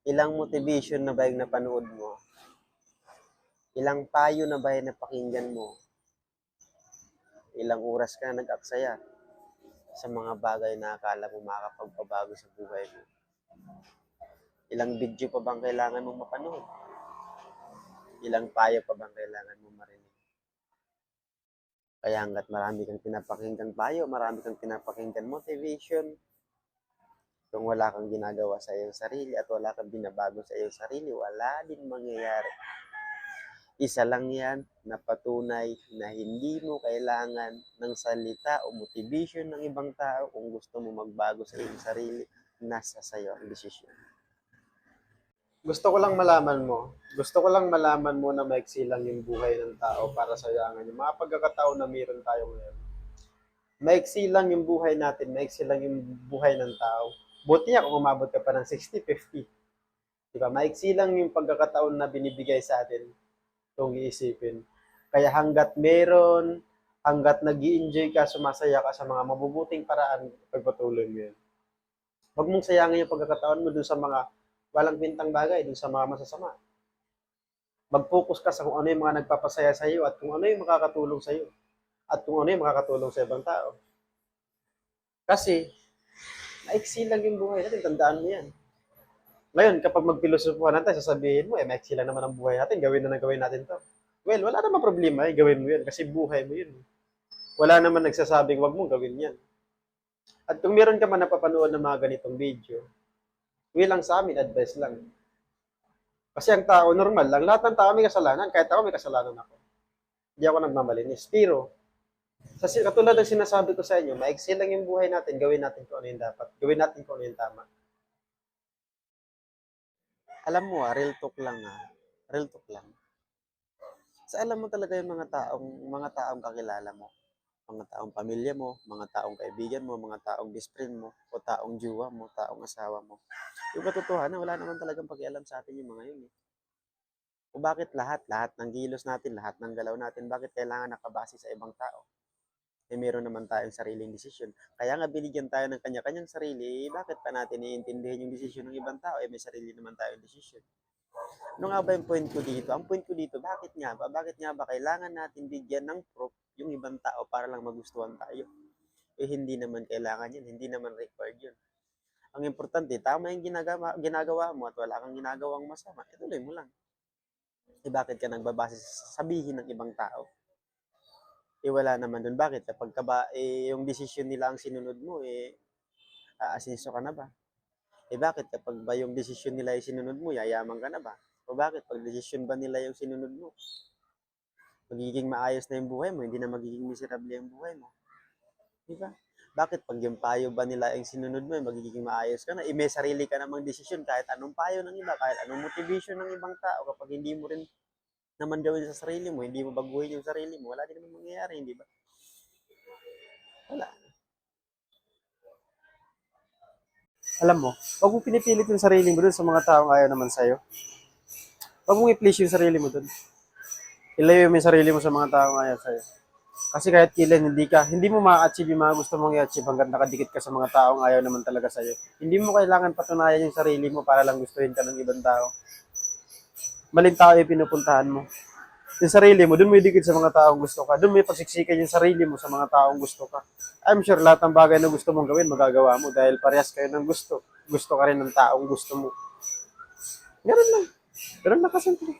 Ilang motivation na ba yung napanood mo? Ilang payo na ba yung napakinggan mo? Ilang oras ka na nag-aksaya sa mga bagay na akala mo makakapagpabago sa buhay mo? Ilang video pa bang kailangan mong mapanood? Ilang payo pa bang kailangan mong marinig? Kaya hanggat marami kang pinapakinggan payo, marami kang pinapakinggan motivation, kung wala kang ginagawa sa iyong sarili at wala kang binabago sa iyong sarili, wala din mangyayari. Isa lang yan na patunay na hindi mo kailangan ng salita o motivation ng ibang tao kung gusto mo magbago sa iyong sarili. Nasa sayo ang desisyon. Gusto ko lang malaman mo na maiksi lang yung buhay ng tao para sayangan yung mga pagkakataon na meron tayo ngayon. Maiksi lang yung buhay natin, maiksi lang yung buhay ng tao. Buti nga kung umabot ka pa ng 60, 50. Diba? Maiksi lang yung pagkakataon na binibigay sa atin kung iisipin. Kaya hanggat nag enjoy ka, sumasaya ka sa mga mabubuting paraan, pagpatuloy mo yun. Huwag mong sayangin yung pagkakataon mo dun sa mga walang bintang bagay, dun sa mga masasama. Mag-focus ka sa kung ano yung mga nagpapasaya sa iyo at kung ano yung makakatulong sa iyo at kung ano yung makakatulong sa ibang tao. Kasi, maiksi lang yung buhay natin, tandaan mo yan. Ngayon, kapag magpilosopuhan tayo, sasabihin mo, maiksi lang naman ang buhay natin, gawin natin to. Well, wala namang problema, gawin mo yun kasi buhay mo yun. Wala naman nagsasabing wag mong gawin yan. At kung meron ka man napapanood ng mga ganitong video, lang sa amin, advice lang. Kasi ang tao, normal lang. Lahat ng tao may kasalanan. Kahit ako, may kasalanan ako. Hindi ako nagmamalinis. Pero, katulad ng sinasabi ko sa inyo, maiksi lang yung buhay natin, gawin natin kung ano yung dapat. Gawin natin kung ano yung tama. Alam mo real talk lang Real talk lang. Sa alam mo talaga yung mga taong kakilala mo. Mga taong pamilya mo, mga taong kaibigan mo, mga taong best friend mo, o taong jowa mo, taong asawa mo. Yung katotohanan, wala naman talagang pakialam sa atin yung mga yun eh. O bakit lahat ng gilos natin, lahat ng galaw natin, bakit kailangan nakabase sa ibang tao? Eh meron naman tayong sariling desisyon. Kaya nga binigyan tayo ng kanya-kanyang sarili, bakit pa natin iintindihin yung desisyon ng ibang tao? Eh may sarili naman tayong desisyon. Ano nga ba yung point ko dito? Ang point ko dito, bakit nga ba kailangan natin bigyan ng proof yung ibang tao para lang magustuhan tayo? Eh hindi naman kailangan yun, hindi naman required yun. Ang importante, tama yung ginagawa mo at wala kang ginagawang masama, ituloy mo lang. Eh bakit ka nagbabase sa sabihin ng ibang tao? Eh wala naman dun. Bakit? Kapag ka ba, yung desisyon nila ang sinunod mo, aasenso ka na ba? Eh bakit? Kapag ba yung desisyon nila ay sinunod mo, yayaman ka na ba? O bakit? Pag desisyon ba nila yung sinunod mo, magiging maayos na yung buhay mo, hindi na magiging miserable yung buhay mo. Di ba? Bakit pag yung payo ba nila yung sinunod mo, magiging maayos ka na? May sarili ka namang desisyon kahit anong payo ng iba, kahit anong motivation ng ibang tao, kapag hindi mo rin naman gawin sa sarili mo, hindi mo baguhin yung sarili mo, wala din naman mangyayari, hindi ba? Wala. Alam mo, wag mo pinipilit yung sarili mo dun sa mga taong ayaw naman sa'yo. Wag mong i-please yung sarili mo dun. Ilayo mo yung sarili mo sa mga taong ayaw sa'yo. Kasi kahit kailan hindi mo ma-achieve yung mga gusto mong i-achieve hanggang nakadikit ka sa mga taong ayaw naman talaga sa'yo. Hindi mo kailangan patunayan yung sarili mo para lang gustuhin ka ng ibang tao. Maling tao yung pinupuntahan mo. Yung sarili mo, dun mo idikit sa mga taong gusto ka. Dun mo ipagsiksikan yung sarili mo sa mga taong gusto ka. I'm sure lahat ng bagay na gusto mong gawin, magagawa mo dahil parehas kayo ng gusto. Gusto ka rin ng taong gusto mo. Ganun lang. Ganun lang kasimple.